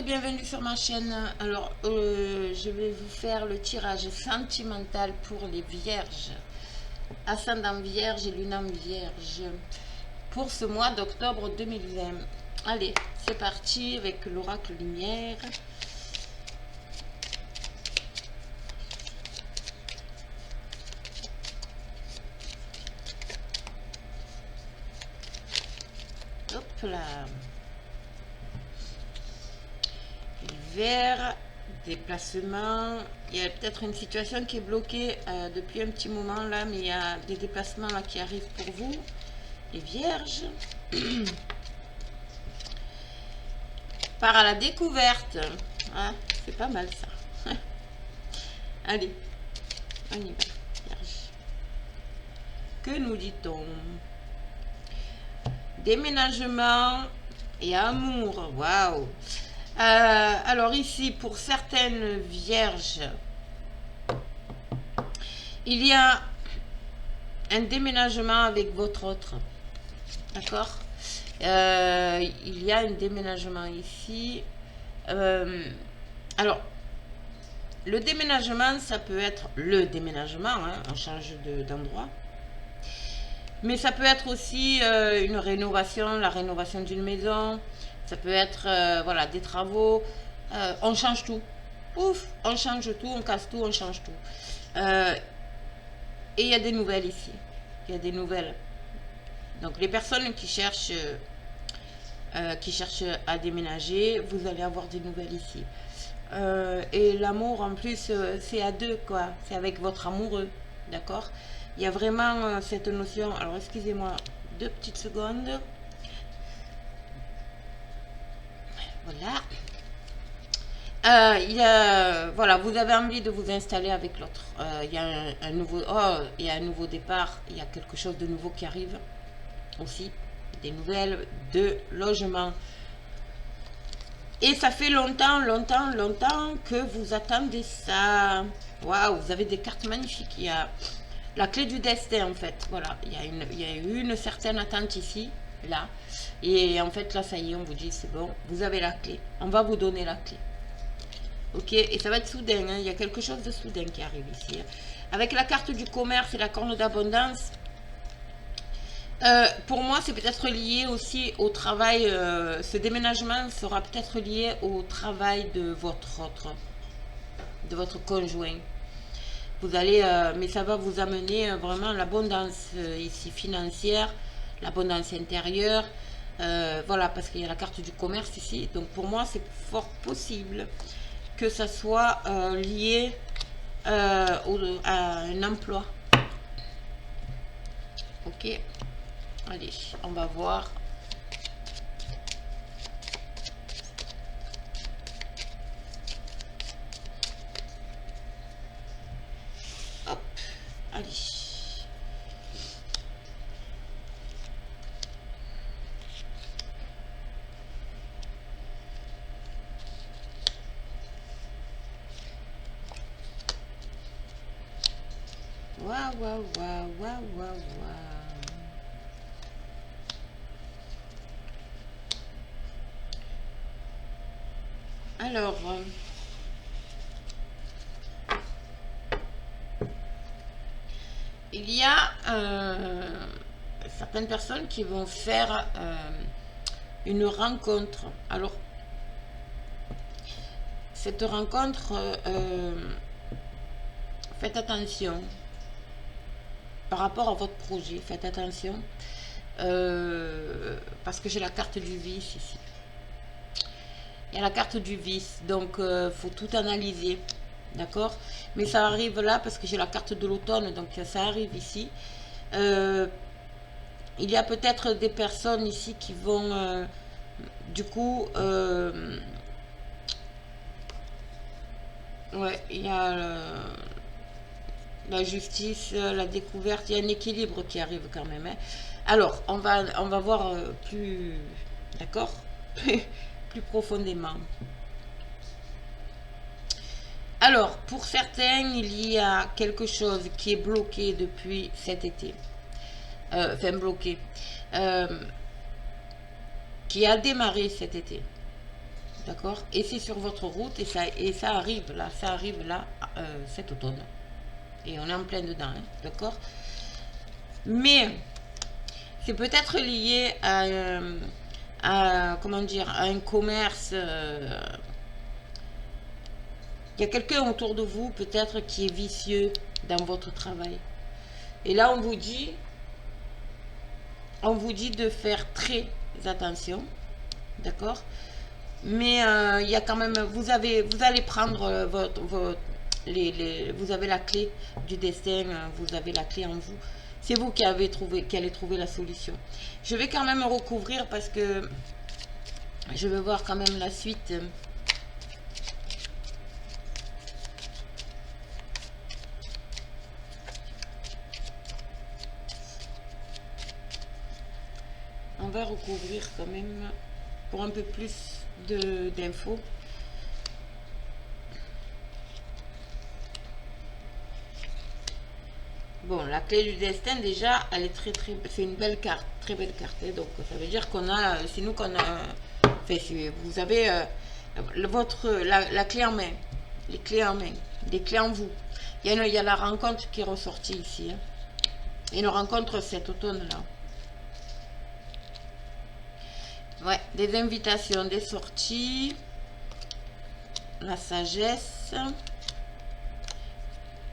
et bienvenue sur ma chaîne. Alors, je vais vous faire le tirage sentimental pour les vierges, ascendant vierge et lunan vierge, pour ce mois d'octobre 2020. Allez, c'est parti avec l'oracle lumière. Hop là. Vers déplacement, il y a peut-être une situation qui est bloquée depuis un petit moment là, mais il y a des déplacements là qui arrivent pour vous, les vierges. Part à la découverte, ah, c'est pas mal ça. Allez, on y va, vierge. Que nous dit-on? Déménagement et amour, waouh. Alors ici, pour certaines vierges, il y a un déménagement avec votre autre. D'accord? Il y a un déménagement ici. Alors, le déménagement, ça peut être le déménagement, hein, on change d'endroit. Mais ça peut être aussi une rénovation, la rénovation d'une maison. Ça peut être voilà, des travaux. On change tout. Ouf, on change tout, on casse tout, on change tout. Et il y a des nouvelles ici. Il y a des nouvelles. Donc les personnes qui cherchent à déménager, vous allez avoir des nouvelles ici. Et l'amour en plus, c'est à deux, quoi. C'est avec votre amoureux. D'accord? Il y a vraiment cette notion. Alors excusez-moi 2 petites secondes. Voilà. Voilà, vous avez envie de vous installer avec l'autre. Il y a il y a un nouveau départ. Il y a quelque chose de nouveau qui arrive aussi. Des nouvelles de logement. Et ça fait longtemps que vous attendez ça. Waouh, vous avez des cartes magnifiques. Il y a la clé du destin en fait. Voilà, il y a eu une certaine attente ici, là. Et en fait là, ça y est, on vous dit c'est bon, vous avez la clé. On va vous donner la clé. Ok, et ça va être soudain, hein. Il y a quelque chose de soudain qui arrive ici. Hein. Avec la carte du commerce et la corne d'abondance. Pour moi, c'est peut-être lié aussi au travail. Ce déménagement sera peut-être lié au travail de votre conjoint. Vous allez, mais ça va vous amener vraiment l'abondance ici financière, l'abondance intérieure. Voilà, parce qu'il y a la carte du commerce ici. Donc pour moi, c'est fort possible que ça soit lié à un emploi. Ok. Allez, on va voir. Hop, allez. Waouh, waouh, waouh, waouh, waouh, waouh. Alors, il y a certaines personnes qui vont faire une rencontre. Alors, cette rencontre, faites attention par rapport à votre projet. Faites attention parce que j'ai la carte du vice ici. Il y a la carte du vice, donc faut tout analyser, d'accord? Mais ça arrive là parce que j'ai la carte de l'automne, donc ça arrive ici. Il y a peut-être des personnes ici qui vont, du coup, ouais, il y a la justice, la découverte, il y a un équilibre qui arrive quand même. Hein. Alors, on va voir plus, d'accord? Plus profondément. Alors, pour certains, il y a quelque chose qui est bloqué depuis cet été. Enfin, bloqué. Qui a démarré cet été. d'accord? Et c'est sur votre route et ça arrive là, cet automne. Et on est en plein dedans, hein, d'accord? Mais c'est peut-être lié à, comment dire, à un commerce. Il y a quelqu'un autour de vous peut-être qui est vicieux dans votre travail. Et là, on vous dit de faire très attention, d'accord? Mais il y a quand même, vous allez prendre vous avez la clé du destin, vous avez la clé en vous. C'est vous qui allez trouver la solution. Je vais quand même recouvrir parce que je veux voir quand même la suite. On va recouvrir quand même pour un peu plus d'infos. Bon, la clé du destin, déjà, elle est c'est une belle carte, très belle carte. Hein, donc, ça veut dire qu'on a, c'est nous qu'on a, enfin, vous avez la clé en main, les clés en main, des clés en vous. Il y a la rencontre qui est ressortie ici. Hein. Une rencontre cet automne-là. Ouais, des invitations, des sorties, la sagesse,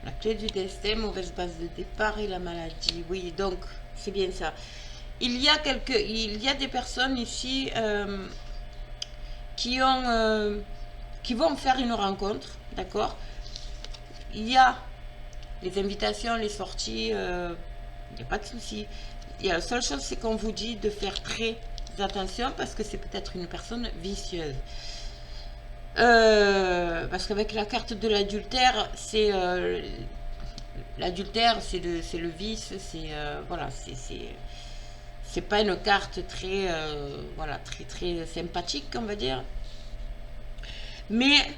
la clé du destin, mauvaise base de départ et la maladie. Oui, donc c'est bien ça. Il y a des personnes ici qui vont faire une rencontre, d'accord? Il y a les invitations, les sorties, il n'y a pas de souci. La seule chose, c'est qu'on vous dit de faire très attention parce que c'est peut-être une personne vicieuse. Parce qu'avec la carte de l'adultère, c'est l'adultère, c'est le vice, c'est voilà, c'est pas une carte très voilà, très sympathique, on va dire. Mais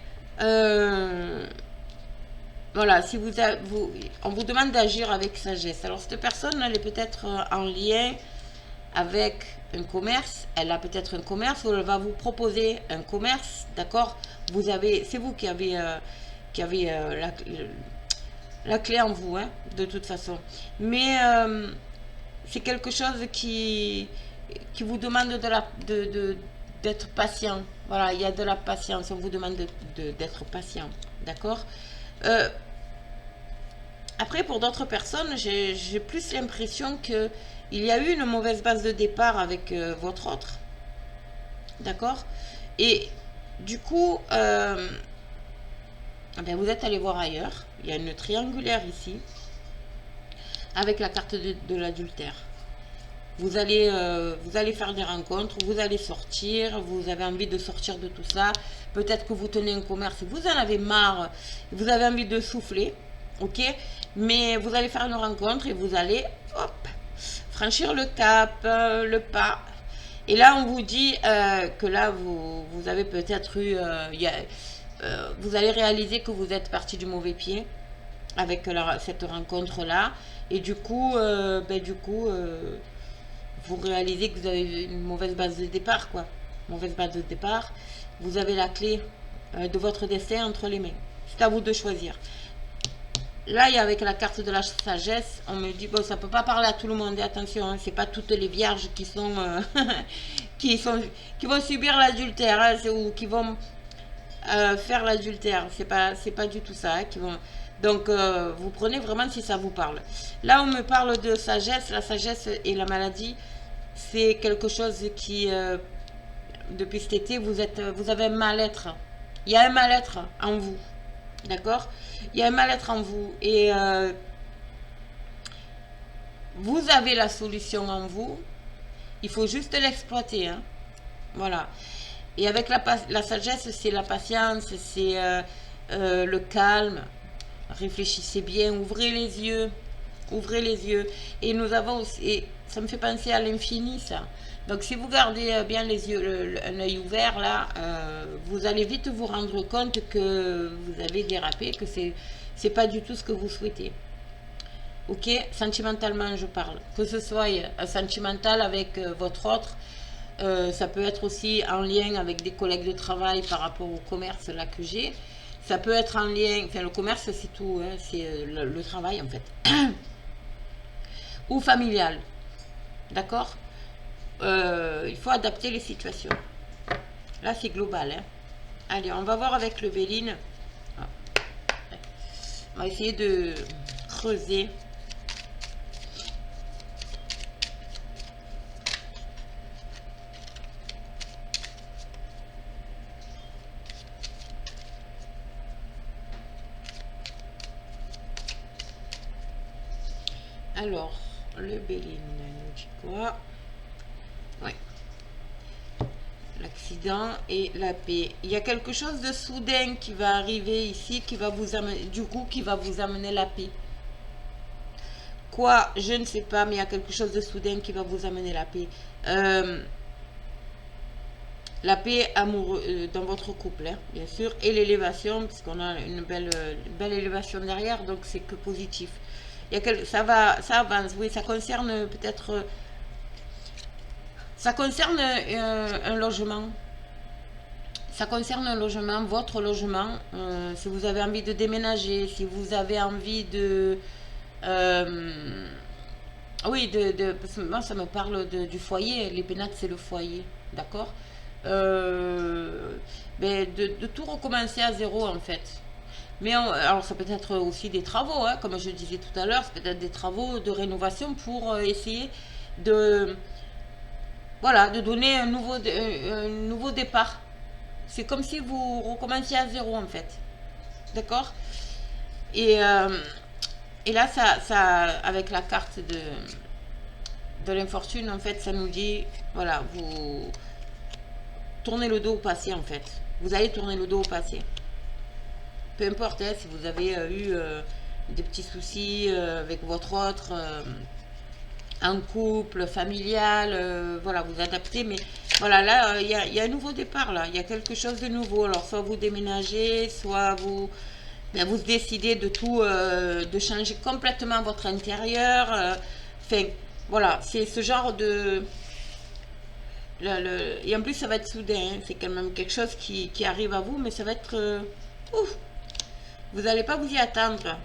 voilà, si on vous demande d'agir avec sagesse. Alors cette personne, elle est peut-être en lien avec un commerce, elle a peut-être un commerce ou elle va vous proposer un commerce, d'accord? C'est vous qui avez la clé en vous, hein, de toute façon. Mais c'est quelque chose qui vous demande d'être patient. Voilà, il y a de la patience, on vous demande d'être patient, d'accord? Après, pour d'autres personnes, j'ai plus l'impression que il y a eu une mauvaise base de départ avec votre autre. D'accord? Et du coup, vous êtes allé voir ailleurs. Il y a une triangulaire ici. Avec la carte de l'adultère. Vous allez faire des rencontres, vous allez sortir, vous avez envie de sortir de tout ça. Peut-être que vous tenez un commerce, vous en avez marre, vous avez envie de souffler. Ok? Mais vous allez faire une rencontre et vous allez, hop, franchir le cap, le pas. Et là, on vous dit que là, vous avez peut-être eu... vous allez réaliser que vous êtes parti du mauvais pied avec cette rencontre-là. Et du coup, vous réalisez que vous avez une mauvaise base de départ, quoi. Mauvaise base de départ. Vous avez la clé de votre destin entre les mains. C'est à vous de choisir. Là, il y a avec la carte de la sagesse, on me dit, bon, ça peut pas parler à tout le monde, et attention, hein, c'est pas toutes les vierges qui sont, qui vont subir l'adultère, hein, ou qui vont faire l'adultère, c'est pas du tout ça, hein, donc vous prenez vraiment si ça vous parle. Là, on me parle de sagesse, la sagesse et la maladie, c'est quelque chose qui, depuis cet été, vous avez un mal-être, il y a un mal-être en vous. D'accord? Il y a un mal-être en vous et vous avez la solution en vous. Il faut juste l'exploiter. Hein? Voilà. Et avec la sagesse, c'est la patience, c'est le calme. Réfléchissez bien, ouvrez les yeux. Ouvrez les yeux. Et nous avons aussi, et ça me fait penser à l'infini, ça. Donc si vous gardez bien les yeux, un œil ouvert là, vous allez vite vous rendre compte que vous avez dérapé, que c'est pas du tout ce que vous souhaitez. Ok, sentimentalement je parle. Que ce soit sentimental avec votre autre, Ça peut être aussi en lien avec des collègues de travail par rapport au commerce là que j'ai. Ça peut être en lien, enfin le commerce c'est tout, hein, c'est le travail en fait. Ou familial, d'accord. Il faut adapter les situations. Là c'est global. Hein. Allez, on va voir avec le Béline. On va essayer de creuser. Alors, le Béline nous dit quoi? Ouais. L'accident et la paix. Il y a quelque chose de soudain qui va arriver ici, qui va vous amener, du coup, qui va vous amener la paix. Quoi? Je ne sais pas, mais il y a quelque chose de soudain qui va vous amener la paix. La paix amoureuse dans votre couple, hein, bien sûr, et l'élévation, puisqu'on a une belle élévation derrière, donc c'est que positif. Ça avance, oui, ça concerne peut-être, ça concerne un logement. Ça concerne un logement, votre logement. Si vous avez envie de déménager, si vous avez envie de, oui, parce que moi ça me parle du foyer. Les pénates c'est le foyer, d'accord. De tout recommencer à zéro en fait. Mais alors ça peut être aussi des travaux, hein, comme je disais tout à l'heure, c'est peut-être des travaux de rénovation pour essayer de, voilà, de donner un nouveau départ. C'est comme si vous recommenciez à zéro en fait, d'accord. Et là, avec la carte de l'infortune, en fait, ça nous dit, voilà, vous tournez le dos au passé en fait. Vous allez tourner le dos au passé. Peu importe hein, si vous avez eu des petits soucis avec votre autre, en couple, familial, voilà, vous adaptez. Mais voilà, là, il y a un nouveau départ, là. Il y a quelque chose de nouveau. Alors, soit vous déménagez, soit vous décidez de tout, de changer complètement votre intérieur. Enfin, voilà, c'est ce genre de... et en plus, ça va être soudain. Hein. C'est quand même quelque chose qui arrive à vous, mais ça va être... ouf. Vous n'allez pas vous y attendre.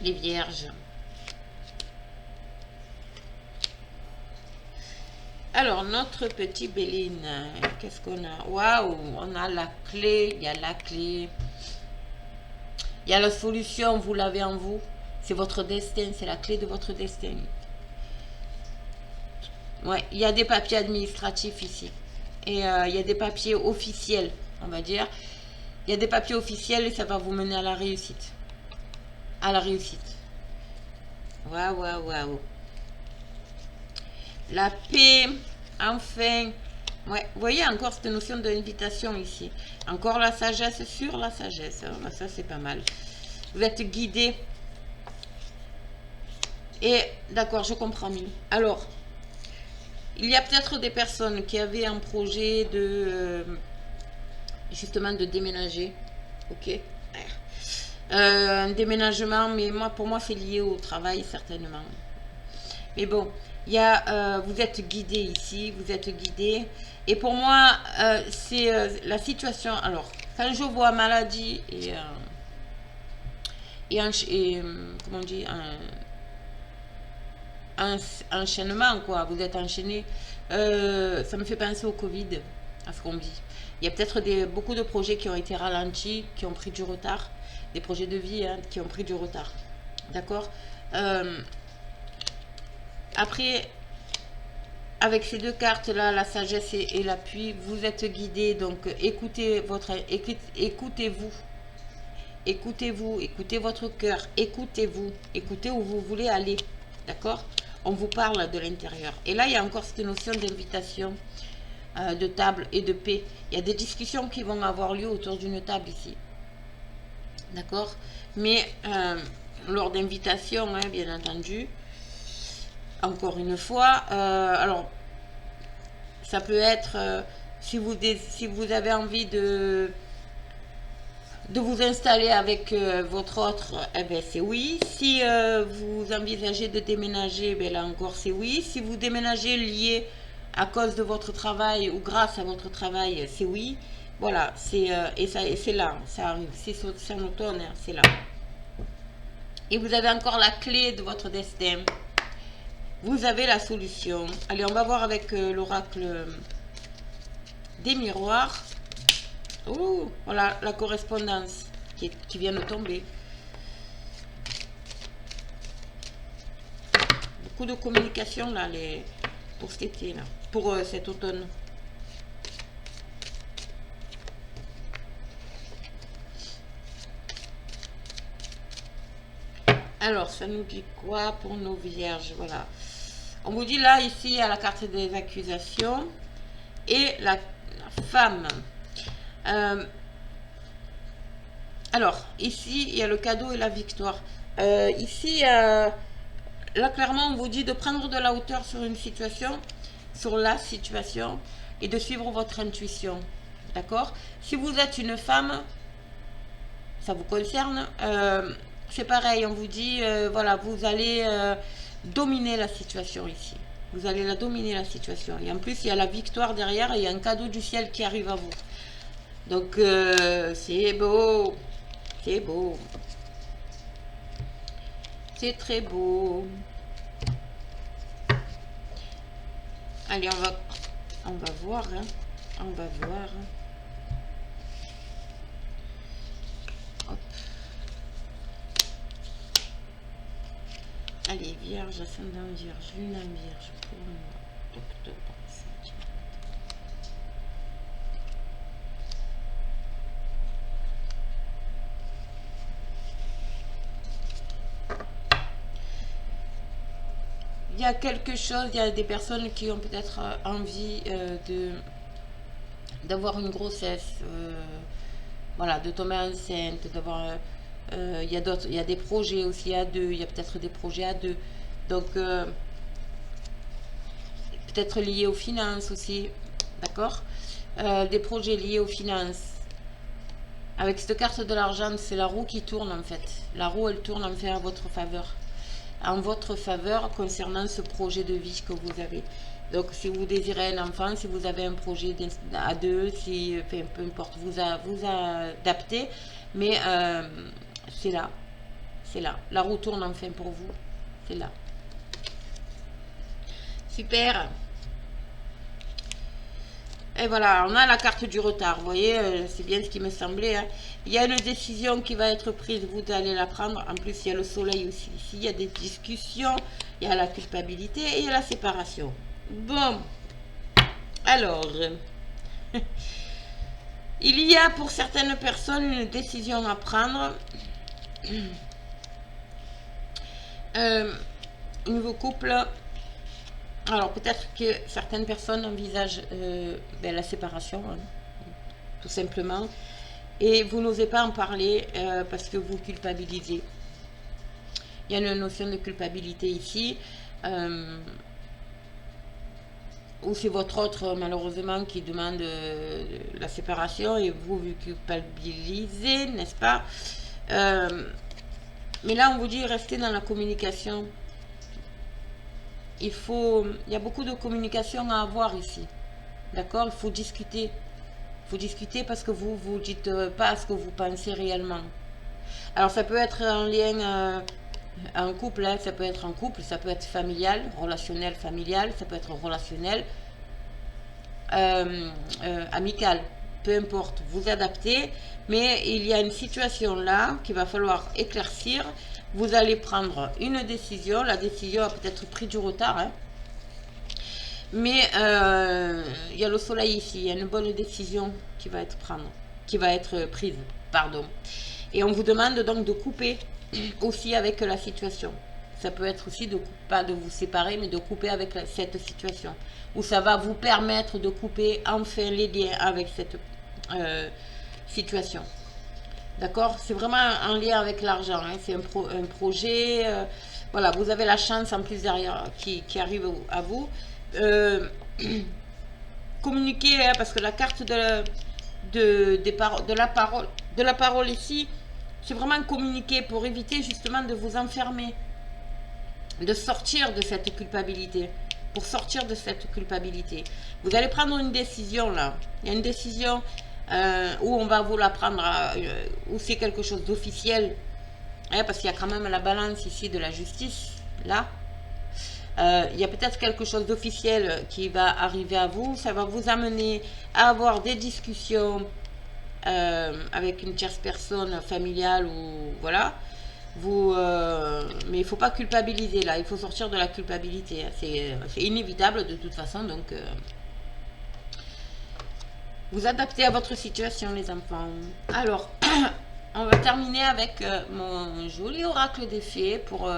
Les vierges. Alors, notre petit Béline, qu'est-ce qu'on a? Waouh, on a la clé, il y a la clé. Il y a la solution, vous l'avez en vous. C'est votre destin, c'est la clé de votre destin. Ouais, il y a des papiers administratifs ici. Et il y a des papiers officiels, on va dire. Il y a des papiers officiels et ça va vous mener à la réussite. À la réussite. Waouh, waouh, waouh. La paix, enfin. Ouais, vous voyez encore cette notion d'invitation ici. Encore la sagesse sur la sagesse. Hein, ça, c'est pas mal. Vous êtes guidé. Et d'accord, je comprends mieux. Alors, il y a peut-être des personnes qui avaient un projet de... justement de déménager. Ok. Un déménagement, mais pour moi, c'est lié au travail, certainement. Mais bon, il y a, vous êtes guidé ici, vous êtes guidé. Et pour moi, c'est la situation. Alors, quand je vois maladie comment on dit, un enchaînement, quoi, vous êtes enchaîné, ça me fait penser au Covid, à ce qu'on dit. Il y a peut-être beaucoup de projets qui ont été ralentis, qui ont pris du retard, des projets de vie hein, qui ont pris du retard. D'accord. Après, avec ces deux cartes-là, la sagesse et l'appui, vous êtes guidé. Donc, écoutez-vous. Écoutez-vous, écoutez votre cœur, écoutez-vous, écoutez où vous voulez aller. D'accord. On vous parle de l'intérieur. Et là, il y a encore cette notion d'invitation, de table et de paix. Il y a des discussions qui vont avoir lieu autour d'une table ici. D'accord. Mais lors d'invitation, hein, bien entendu, encore une fois, alors, ça peut être, si vous avez envie de vous installer avec votre autre, eh ben c'est oui. Si vous envisagez de déménager, ben là encore c'est oui. Si vous déménagez lié à cause de votre travail ou grâce à votre travail, c'est oui. Voilà, et c'est là, ça arrive. C'est en automne, hein, c'est là. Et vous avez encore la clé de votre destin. Vous avez la solution. Allez, on va voir avec l'oracle des miroirs. Oh, voilà la correspondance qui vient de tomber. Beaucoup de communication là, pour cet été, là, pour cet automne. Alors, ça nous dit quoi pour nos vierges? Voilà. On vous dit là, ici, à la carte des accusations et la femme. Alors, ici, il y a le cadeau et la victoire. Ici, là, clairement, on vous dit de prendre de la hauteur sur une situation, sur la situation, et de suivre votre intuition. D'accord? Si vous êtes une femme, ça vous concerne, c'est pareil, on vous dit, voilà, vous allez dominer la situation ici. Vous allez la dominer, la situation. Et en plus, il y a la victoire derrière et il y a un cadeau du ciel qui arrive à vous. Donc, c'est beau. C'est beau. C'est très beau. Allez, on va voir. Hein. On va voir. Hop. Allez, Vierge, ascendant Vierge, lune en Vierge, pour le mois d'octobre. Il y a quelque chose, il y a des personnes qui ont peut-être envie d'avoir une grossesse, voilà, de tomber enceinte, d'avoir... il y a des projets aussi à deux, il y a peut-être des projets à deux. Donc, peut-être liés aux finances aussi, d'accord? Des projets liés aux finances. Avec cette carte de l'argent, c'est la roue qui tourne en fait. La roue, elle tourne en fait à votre faveur. En votre faveur concernant ce projet de vie que vous avez. Donc, si vous désirez un enfant, si vous avez un projet à deux, si, enfin, peu importe, vous adaptez. Mais c'est là. C'est là. La roue tourne enfin pour vous. C'est là. Super. Et voilà, on a la carte du retard. Vous voyez, c'est bien ce qui me semblait. Hein. Il y a une décision qui va être prise, vous allez la prendre. En plus, il y a le soleil aussi. Ici, il y a des discussions, il y a la culpabilité et il y a la séparation. Bon. Alors, il y a pour certaines personnes une décision à prendre. Niveau couple, alors peut-être que certaines personnes envisagent la séparation, hein, tout simplement, et vous n'osez pas en parler parce que vous culpabilisez. Il y a une notion de culpabilité ici, ou c'est votre autre malheureusement qui demande la séparation et vous culpabilisez, n'est-ce pas? Mais là on vous dit restez dans la communication. Il y a beaucoup de communication à avoir ici. D'accord? Il faut discuter. Il faut discuter parce que vous ne dites pas ce que vous pensez réellement. Alors ça peut être en lien en couple, hein, ça peut être en couple, ça peut être familial, relationnel, familial, ça peut être relationnel, amical. Peu importe, vous adaptez. Mais il y a une situation là qu'il va falloir éclaircir. Vous allez prendre une décision. La décision a peut-être pris du retard. Hein. Mais il y a le soleil ici. Il y a une bonne décision qui va être prise. Pardon. Et on vous demande donc de couper aussi avec la situation. Ça peut être aussi pas de vous séparer, mais de couper avec cette situation. Où ça va vous permettre de couper enfin les liens avec cette situation. D'accord? C'est vraiment en lien avec l'argent. Hein. C'est un projet. Voilà, vous avez la chance en plus derrière qui arrive à vous. Communiquer, hein, parce que la carte de la parole ici, c'est vraiment communiquer pour éviter justement de vous enfermer, de sortir de cette culpabilité. pour sortir de cette culpabilité. Vous allez prendre une décision là. Il y a une décision où on va vous la prendre, où c'est quelque chose d'officiel. Parce qu'il y a quand même la balance ici de la justice, là. Il y a peut-être quelque chose d'officiel qui va arriver à vous. Ça va vous amener à avoir des discussions avec une tierce personne familiale ou voilà. Mais il ne faut pas culpabiliser là. Il faut sortir de la culpabilité. C'est inévitable de toute façon. Donc, vous adaptez à votre situation, les enfants. Alors, on va terminer avec mon joli oracle des fées pour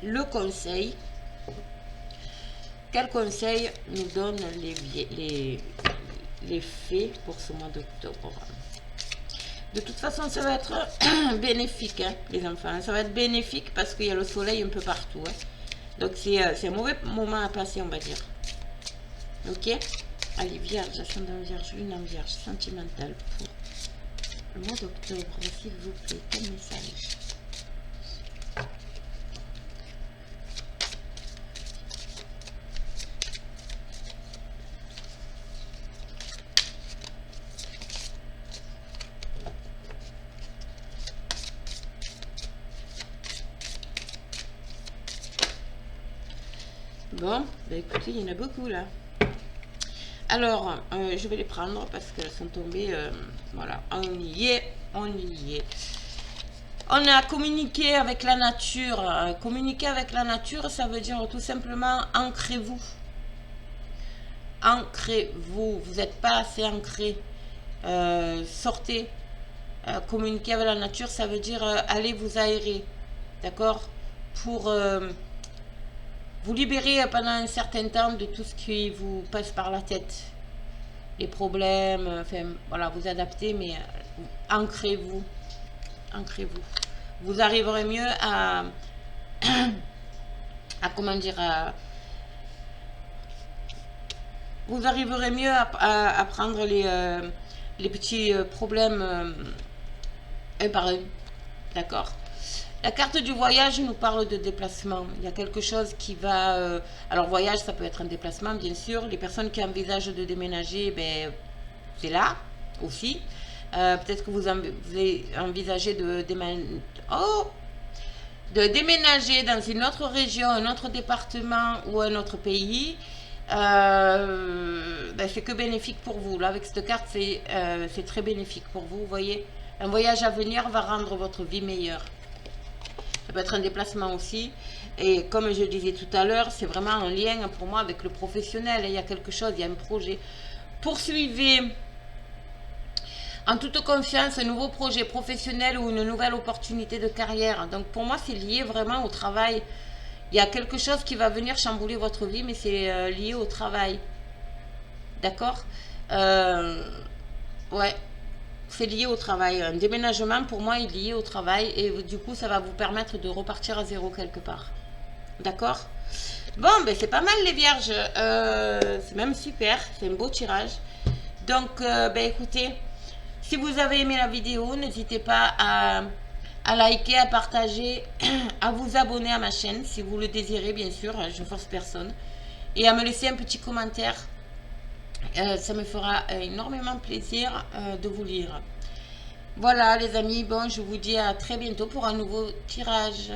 le conseil. Quel conseil nous donnent les fées pour ce mois d'octobre? De toute façon, ça va être bénéfique, hein, les enfants. Ça va être bénéfique parce qu'il y a le soleil un peu partout. Hein. Donc, c'est un mauvais moment à passer, on va dire. Ok? Allez, vierge, ascendant vierge, lune en vierge, sentimentale pour le mois d'octobre, s'il vous plaît, quel message? Bon, bah écoutez, il y en a beaucoup là. Alors, je vais les prendre parce qu'elles sont tombées. Voilà, on y est, on y est. On a communiqué avec la nature. Communiquer avec la nature, ça veut dire tout simplement ancrez-vous. Ancrez-vous. Vous n'êtes pas assez ancré. Sortez. Communiquer avec la nature, ça veut dire allez vous aérer. D'accord? Pour vous libérer pendant un certain temps de tout ce qui vous passe par la tête. Les problèmes, enfin, voilà, vous adaptez, mais ancrez-vous. Ancrez-vous. Vous arriverez mieux à comment dire, vous arriverez mieux à prendre les petits problèmes un par un. D'accord? La carte du voyage nous parle de déplacement. Il y a quelque chose qui va... alors, voyage, ça peut être un déplacement, bien sûr. Les personnes qui envisagent de déménager, ben, c'est là aussi. Peut-être que vous envisagez de déménager dans une autre région, un autre département ou un autre pays. Ben, c'est que bénéfique pour vous. Là, avec cette carte, c'est très bénéfique pour vous. Vous voyez, un voyage à venir va rendre votre vie meilleure. Ça peut être un déplacement aussi. Et comme je disais tout à l'heure, c'est vraiment un lien pour moi avec le professionnel. Il y a quelque chose, il y a un projet. Poursuivez en toute confiance un nouveau projet professionnel ou une nouvelle opportunité de carrière. Donc pour moi, c'est lié vraiment au travail. Il y a quelque chose qui va venir chambouler votre vie, mais c'est lié au travail. D'accord? Ouais. C'est lié au travail. Un déménagement, pour moi, est lié au travail. Et du coup, ça va vous permettre de repartir à zéro quelque part. D'accord? Bon, ben c'est pas mal les vierges. C'est même super. C'est un beau tirage. Donc, ben écoutez, si vous avez aimé la vidéo, n'hésitez pas à liker, à partager, à vous abonner à ma chaîne, si vous le désirez, bien sûr. Je ne force personne. Et à me laisser un petit commentaire. Ça me fera énormément plaisir de vous lire. Voilà les amis, bon, je vous dis à très bientôt pour un nouveau tirage.